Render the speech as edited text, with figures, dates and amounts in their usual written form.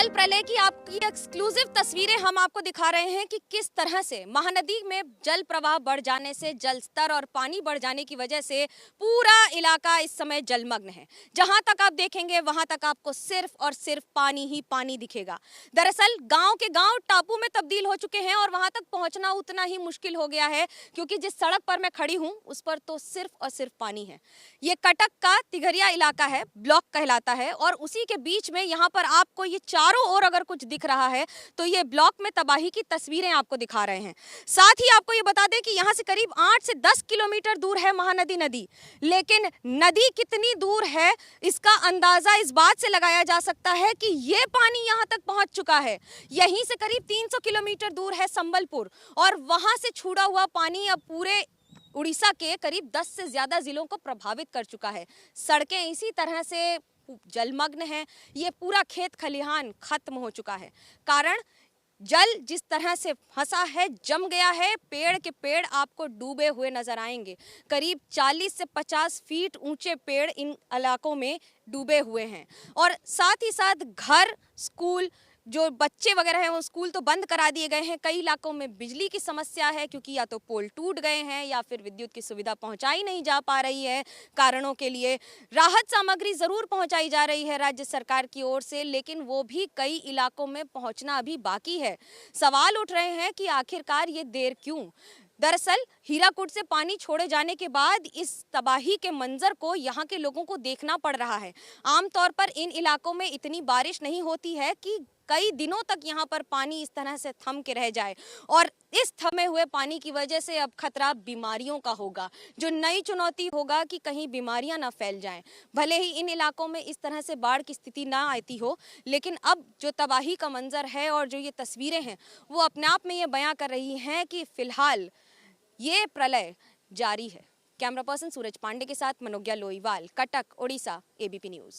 जल प्रलय की आपकी एक्सक्लूसिव तस्वीरें हम आपको दिखा रहे हैं कि किस तरह से महानदी में जल प्रवाह बढ़ जाने से जल स्तर और पानी बढ़ जाने की वजह से पूरा इलाका इस समय जलमग्न है। जहां तक आप देखेंगे वहां तक आपको सिर्फ और सिर्फ पानी ही पानी दिखेगा। दरअसल गांव के गांव टापू में तब्दील हो चुके हैं और वहां तक पहुंचना उतना ही मुश्किल हो गया है, क्योंकि जिस सड़क पर मैं खड़ी हूं उस पर तो सिर्फ और सिर्फ पानी है। ये कटक का तिघरिया इलाका है, ब्लॉक कहलाता है, और उसी के बीच में यहाँ पर आपको ये चारों ओर अगर कुछ दिख रहा है तो ये ब्लॉक में तबाही की तस्वीरें आपको दिखा रहे हैं। साथ ही आपको ये बता दें कि यहाँ से करीब 8 से 10 किलोमीटर दूर है महानदी नदी, लेकिन नदी कितनी दूर है इसका अंदाजा इस बात से लगाया जा सकता है कि ये पानी यहाँ तक पहुँच चुका है। यहीं से करीब 300 किलोमीटर दूर है संबलपुर, और वहाँ से छूटा हुआ पानी अब पूरे उड़ीसा के करीब 10 से ज्यादा जिलों को प्रभावित कर चुका है। सड़कें इसी तरह से जलमग्न हैं। ये पूरा खेत खलिहान खत्म हो चुका है। कारण जल जिस तरह से फंसा है, जम गया है। पेड़ के पेड़ आपको डूबे हुए नजर आएंगे। करीब 40 से 50 फीट ऊंचे पेड़ इन इलाकों में डूबे हुए हैं, और साथ ही साथ घर, स्कूल, जो बच्चे वगैरह हैं वो स्कूल तो बंद करा दिए गए हैं। कई इलाकों में बिजली की समस्या है, क्योंकि या तो पोल टूट गए हैं या फिर विद्युत की सुविधा पहुंचाई नहीं जा पा रही है कारणों के लिए। राहत सामग्री जरूर पहुंचाई जा रही है राज्य सरकार की ओर से, लेकिन वो भी कई इलाकों में पहुंचना अभी बाकी है। सवाल उठ रहे हैं कि आखिरकार ये देर क्यों। दरअसल हीराकुड से पानी छोड़े जाने के बाद इस तबाही के मंजर को यहाँ के लोगों को देखना पड़ रहा है। आमतौर पर इन इलाकों में इतनी बारिश नहीं होती है कि कई दिनों तक यहाँ पर पानी इस तरह से थम के रह जाए, और इस थमे हुए पानी की वजह से अब खतरा बीमारियों का होगा, जो नई चुनौती होगा कि कहीं बीमारियां ना फैल जाएं। भले ही इन इलाकों में इस तरह से बाढ़ की स्थिति ना आती हो, लेकिन अब जो तबाही का मंजर है और जो ये तस्वीरें हैं वो अपने आप में ये बयां कर रही हैं कि फिलहाल ये प्रलय जारी है। कैमरा पर्सन सूरज पांडे के साथ मनोज्ञा लोईवाल, कटक, ओडिशा, एबीपी न्यूज।